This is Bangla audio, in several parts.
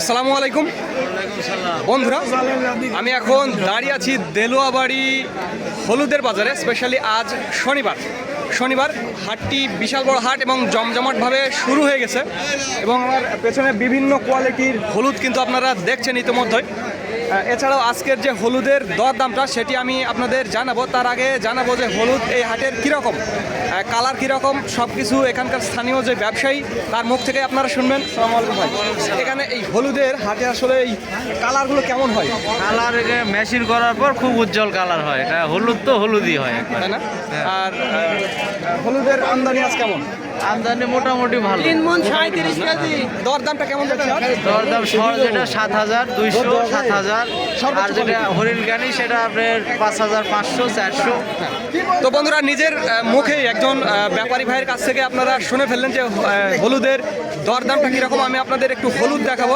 আসসালামু আলাইকুম বন্ধুরা, আমি এখন দাঁড়িয়ে আছি দেলোয়াবাড়ি হলুদের বাজারে। স্পেশালি আজ শনিবার হাটটি বিশাল বড় হাট এবং জমজমাটভাবে শুরু হয়ে গেছে এবং আমার পেছনে বিভিন্ন কোয়ালিটির হলুদ কিন্তু আপনারা দেখছেন ইতিমধ্যেই। এছাড়াও আজকের যে হলুদের দরদামটা সেটি আমি আপনাদের জানাবো। তার আগে জানাবো যে হলুদ এই হাটের কীরকম, কালার কীরকম, সব কিছু এখানকার স্থানীয় যে ব্যবসায়ী তার মুখ থেকে আপনারা শুনবেন। আসসালামু আলাইকুম ভাই, এখানে এই হলুদের হাটে আসলে এই কালারগুলো কেমন হয়? কালার মেশিন করার পর খুব উজ্জ্বল কালার হয়। এটা হলুদ তো হলুদই হয়, তাই না? আর হলুদের আমদানি আজ কেমন? আমদানি মোটামুটি ভালো। 3 মণ 37 কেজি। দরদামটা কেমন যাচ্ছে? দরদাম সর যেটা 7,200, 7,000, আর যেটা হরিণগানি সেটা আপনার 5,500, 400। তো বন্ধুরা, নিজের মুখেই একজন ব্যাপারী ভাইয়ের কাছ থেকে আপনারা শুনে ফেললেন যে হলুদের দরদামটা কীরকম। আমি আপনাদের একটু হলুদ দেখাবো,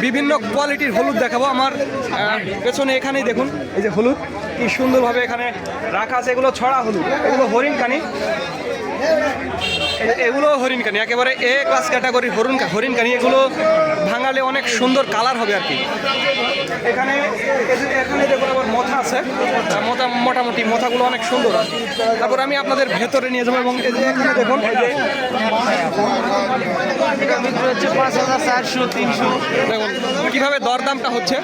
বিভিন্ন কোয়ালিটির হলুদ দেখাবো। আমার পেছনে এখানেই দেখুন, এই যে হলুদ কি সুন্দরভাবে এখানে রাখা আছে। এগুলো ছড়া হলুদ, এগুলো হরিণকানি, এগুলো হরিণকানি, একেবারে এ ক্লাস ক্যাটাগরি হরিণকানি। এগুলো ভাঙালে অনেক সুন্দর কালার হবে আর কি। এখানে দেখুন আবার মাথা আছে, মোটামুটি মাথাগুলো অনেক সুন্দর। তারপর আমি আপনাদের ভেতরে নিয়ে যাবো এবং এই যে এখানে দেখুন, এই যে হচ্ছে 5,400, 300। দেখুন কীভাবে দরদামটা হচ্ছে।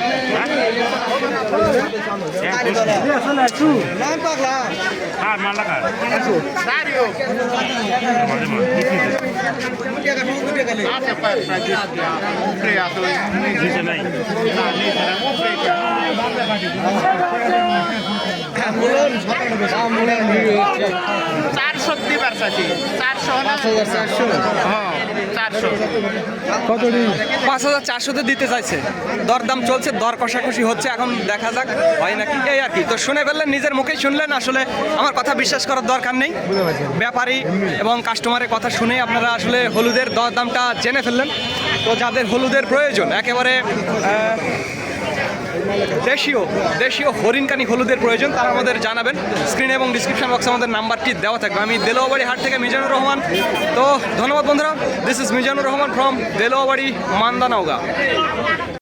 কত 5,400 দিতে চাইছে, দরদাম চলছে, দর কষাকষি হচ্ছে। এখন দেখা যাক হয় নাকি, এই আর কি। তো শুনে ফেললেন, নিজের মুখেই শুনলেন। আসলে আমার কথা বিশ্বাস করার দরকার নেই, ব্যাপারী এবং কাস্টমারের কথা শুনেই আপনারা আসলে হলুদের দরদামটা জেনে ফেললেন। তো যাদের হলুদের প্রয়োজন, একেবারে দেশীয় হরিণকানি হলুদের প্রয়োজন, তারা আমাদের জানাবেন। স্ক্রিনে এবং ডিসক্রিপশন বক্সে আমাদের নাম্বারটি দেওয়া থাকবে। আমি দেলোয়াবাড়ি হাট থেকে মিজানুর রহমান। তো ধন্যবাদ বন্ধুরা, this is Mizanur Rahman from Delowabari, মান্দানওগাঁ।